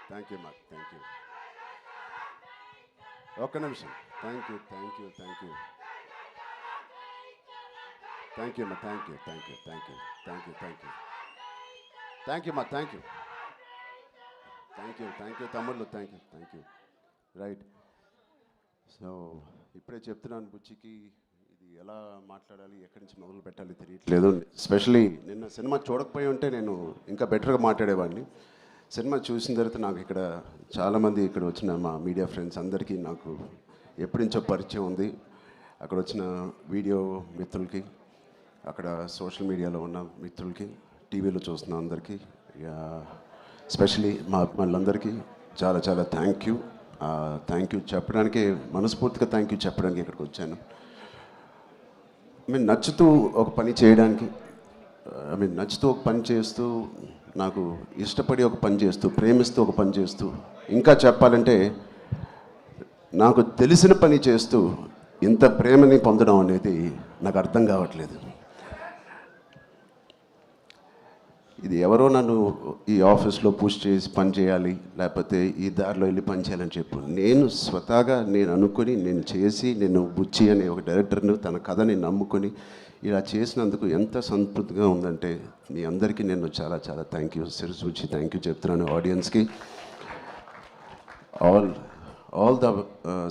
Thank you మా thank you. ఒక్క నిమిషం. Thank you thank you thank you thank you మా thank you thank you thank you thank you thank you thank you మా thank you thank you తమ్ముళ్ళు thank you right. So ఇప్పుడే చెప్తున్నాను బుచ్చికి ఇది ఎలా మాట్లాడాలి ఎక్కడి నుంచి మొదలు పెట్టాలి తెలియట్లేదు. ఎస్పెషలీ నిన్న సినిమా చూడకపోయి ఉంటే నేను ఇంకా బెటర్గా మాట్లాడేవాడిని. సినిమా చూసిన తర్వాత నాకు ఇక్కడ చాలామంది ఇక్కడ వచ్చిన మా మీడియా ఫ్రెండ్స్ అందరికీ నాకు ఎప్పటి నుంచో పరిచయం ఉంది. అక్కడ వచ్చిన వీడియో మిత్రులకి, అక్కడ సోషల్ మీడియాలో ఉన్న మిత్రులకి, టీవీలో చూస్తున్న అందరికీ, ఎస్పెషలీ మా వాళ్ళందరికీ చాలా చాలా థ్యాంక్ యూ చెప్పడానికి, మనస్ఫూర్తిగా థ్యాంక్ యూ చెప్పడానికి ఇక్కడికి వచ్చాను. నచ్చుతూ ఒక పని చేయడానికి, నచ్చుతూ ఒక పని చేస్తూ, నాకు ఇష్టపడి ఒక పని చేస్తూ, ప్రేమిస్తూ ఒక పని చేస్తూ, ఇంకా చెప్పాలంటే నాకు తెలిసిన పని చేస్తూ ఇంత ప్రేమని పొందడం అనేది నాకు అర్థం కావట్లేదు. ఇది ఎవరో నన్ను ఈ ఆఫీస్లో పుష్ చేసి పని చేయాలి, లేకపోతే ఈ దారిలో వెళ్ళి పని చేయాలని చెప్పు, నేను స్వతహాగా నేను అనుకుని నేను చేసి, నేను బుచ్చి అనే ఒక డైరెక్టర్ను తన కథని నమ్ముకొని ఇలా చేసినందుకు ఎంత సంతృప్తిగా ఉందంటే మీ అందరికీ నేను చాలా చాలా థ్యాంక్ యూ, శిరస్సు వచ్చి థ్యాంక్ యూ చెప్తున్నాను. ఆడియన్స్కి, all the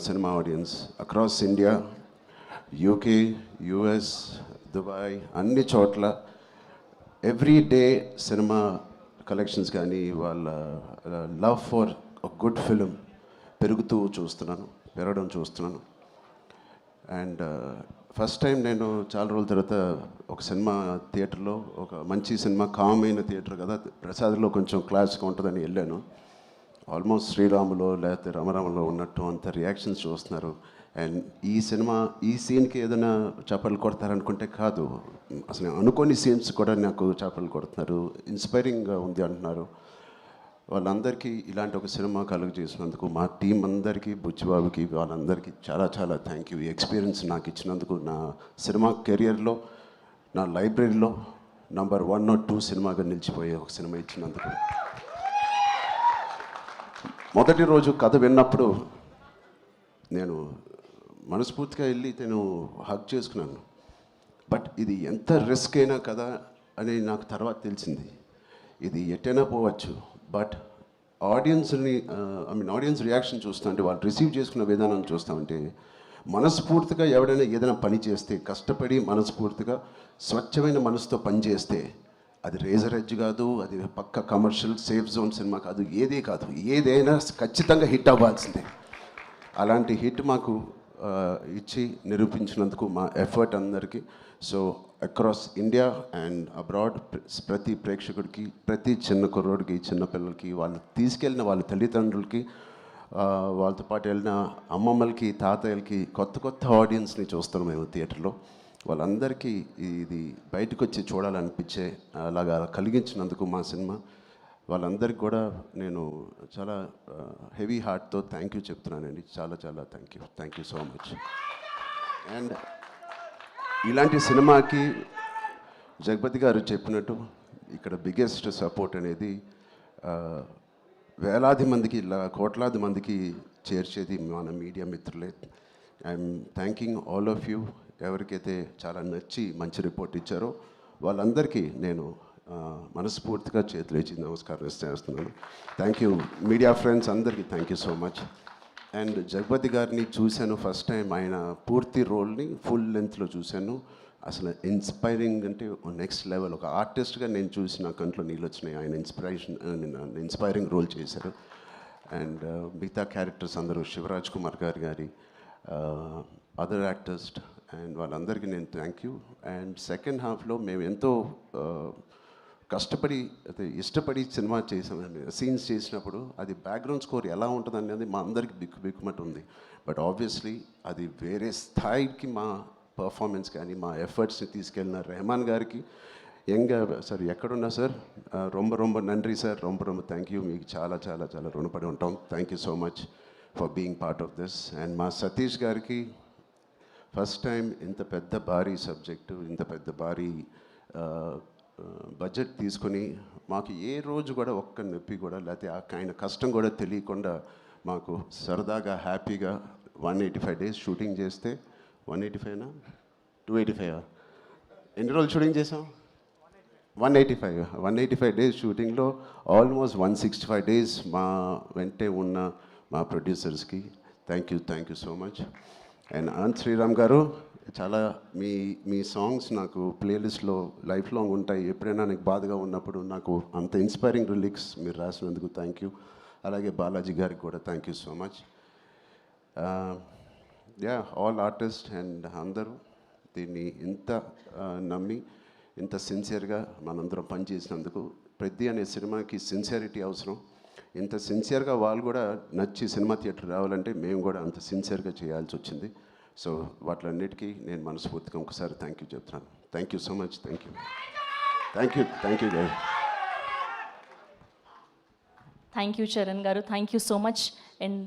cinema audience across India, UK, US, Dubai, అన్ని చోట్ల ఎవ్రీ డే సినిమా కలెక్షన్స్ కానీ వాళ్ళ లవ్ ఫర్ ఒక గుడ్ ఫిలిం పెరగడం చూస్తున్నాను. అండ్ ఫస్ట్ టైం నేను చాలా రోజుల తర్వాత ఒక సినిమా థియేటర్లో, ఒక మంచి సినిమా, కామ్ అయిన థియేటర్ కదా, ప్రసాద్లో కొంచెం క్లాస్గా ఉంటుందని వెళ్ళాను. ఆల్మోస్ట్ శ్రీరాములో లేకపోతే రమరామలో ఉన్నట్టు అంత రియాక్షన్స్ చూస్తున్నారు. అండ్ ఈ సీన్కి ఏదైనా చేపలు కొడతారనుకుంటే కాదు, అసలు అనుకోని సీన్స్ కూడా నాకు చేపలు కొడుతున్నారు, ఇన్స్పైరింగ్గా ఉంది అంటున్నారు. వాళ్ళందరికీ ఇలాంటి ఒక సినిమా కలుగు చేసినందుకు మా టీం అందరికీ, బుచ్చిబాబుకి, వాళ్ళందరికీ చాలా చాలా థ్యాంక్ యూ. ఈ ఎక్స్పీరియన్స్ నాకు ఇచ్చినందుకు, నా సినిమా కెరియర్లో, నా లైబ్రరీలో నంబర్ 1 or 2 సినిమాగా నిలిచిపోయే ఒక సినిమా ఇచ్చినందుకు. మొదటి రోజు కథ విన్నప్పుడు నేను మనస్ఫూర్తిగా వెళ్ళి నేను హగ్ చేసుకున్నాను. బట్ ఇది ఎంత రిస్క్ అయినా కదా అని నాకు తర్వాత తెలిసింది. ఇది ఎట్టైనా పోవచ్చు, బట్ ఆడియన్స్ రియాక్షన్ చూస్తుంటే, వాళ్ళు రిసీవ్ చేసుకున్న విధానం చూస్తామంటే, మనస్ఫూర్తిగా ఎవడైనా ఏదైనా పని చేస్తే, కష్టపడి మనస్ఫూర్తిగా స్వచ్ఛమైన మనసుతో పని చేస్తే, అది రేజర్ ఎడ్జ్ కాదు, అది పక్క కమర్షియల్ సేఫ్ జోన్ సినిమా కాదు, ఏదైనా ఖచ్చితంగా హిట్ అవ్వాల్సిందే. అలాంటి హిట్ మాకు ఇచ్చి నిరూపించినందుకు మా ఎఫర్ట్ అందరికీ. So across India and abroad ప్రతి ప్రేక్షకుడికి, ప్రతి చిన్న కుర్రోడికి, చిన్న పిల్లలకి, వాళ్ళు తీసుకెళ్ళిన వాళ్ళ తల్లిదండ్రులకి, వాళ్ళతో పాటు వెళ్ళిన అమ్మమ్మలకి, తాతయ్యలకి, కొత్త ఆడియన్స్ని చూస్తాం మేము థియేటర్లో. వాళ్ళందరికీ ఇది బయటకు వచ్చి చూడాలనిపించే అలాగా కలిగించినందుకు మా సినిమా, వాళ్ళందరికీ కూడా నేను చాలా హెవీ హార్ట్తో థ్యాంక్ యూ చెప్తున్నానండి. చాలా చాలా thank you so much. And ఇలాంటి సినిమాకి జగపతి గారు చెప్పినట్టు ఇక్కడ బిగ్గెస్ట్ సపోర్ట్ అనేది వేలాది మందికి, కోట్లాది మందికి చేర్చేది మన మీడియా మిత్రులే. I'm thanking all of you. ఎవరికైతే చాలా నచ్చి మంచి రిపోర్ట్ ఇచ్చారో వాళ్ళందరికీ నేను మనస్ఫూర్తిగా చేతులేచి నమస్కారం చేస్తున్నాను. థ్యాంక్ యూ మీడియా ఫ్రెండ్స్ అందరికీ thank you so much. And Jagapathi గారిని చూశాను ఫస్ట్ టైం, ఆయన పూర్తి రోల్ని ఫుల్ లెంత్లో చూశాను. అసలు ఇన్స్పైరింగ్ అంటే నెక్స్ట్ లెవెల్. ఒక ఆర్టిస్ట్గా నేను చూసి నా కంట్లో నీళ్ళు వచ్చినాయి. ఆయన ఇన్స్పైరింగ్ రోల్ చేశారు. అండ్ మిగతా క్యారెక్టర్స్ అందరూ, శివరాజ్ కుమార్ గారి అదర్ యాక్టర్స్ అండ్ వాళ్ళందరికీ నేను థ్యాంక్ యూ. అండ్ సెకండ్ హాఫ్లో మేము ఎంతో కష్టపడి, ఇష్టపడి సినిమా చేసామండి. సీన్స్ చేసినప్పుడు అది బ్యాక్గ్రౌండ్ స్కోర్ ఎలా ఉంటుంది అనేది మా అందరికి బిక్కుమట్టు ఉంది. బట్ ఆబ్వియస్లీ అది వేరే స్థాయికి మా పర్ఫార్మెన్స్ కానీ మా ఎఫర్ట్స్ని తీసుకెళ్ళిన రెహమాన్ గారికి, సార్ ఎక్కడున్నా సార్, రొంబ నండ్రి సార్, రొంబ థ్యాంక్ యూ. మీకు చాలా చాలా చాలా రుణపడి ఉంటాం. Thank you so much for being part of this. And మా సతీష్ గారికి ఫస్ట్ టైం ఇంత పెద్ద భారీ సబ్జెక్టు, ఇంత పెద్ద భారీ బడ్జెట్ తీసుకొని మాకు ఏ రోజు కూడా ఒక్క నొప్పి కూడా లేకపోతే ఆయన కష్టం కూడా తెలియకుండా మాకు సరదాగా హ్యాపీగా 185 డేస్ షూటింగ్ చేస్తే 185నా 285 ఎన్ని రోజులు షూటింగ్ చేసాం 185 డేస్ షూటింగ్లో ఆల్మోస్ట్ 165 డేస్ మా వెంటే ఉన్న మా ప్రొడ్యూసర్స్కి thank you so much. And Anant Sriram గారు చాలా మీ సాంగ్స్ నాకు ప్లేలిస్ట్లో లైఫ్ లాంగ్ ఉంటాయి. ఎప్పుడైనా నాకు బాధగా ఉన్నప్పుడు నాకు అంత ఇన్స్పైరింగ్ లిరిక్స్ మీరు రాసినందుకు థ్యాంక్ యూ. అలాగే బాలాజీ గారికి కూడా thank you so much. All artist and అందరూ దీన్ని ఇంత నమ్మి ఇంత సిన్సియర్గా మనందరం పనిచేసినందుకు. పెద్ద అనే సినిమాకి సిన్సియారిటీ అవసరం. ఇంత సిన్సియర్గా వాళ్ళు కూడా నచ్చి సినిమా థియేటర్ రావాలంటే మేము కూడా అంత సిన్సియర్గా చేయాల్సి వచ్చింది. సో వాటిలన్నిటికీ నేను మనస్ఫూర్తిగా ఒకసారి థ్యాంక్ యూ చెప్తున్నాను. Thank you so much. Thank you గారు. థ్యాంక్ యూ చరణ్ గారు, thank you so much. And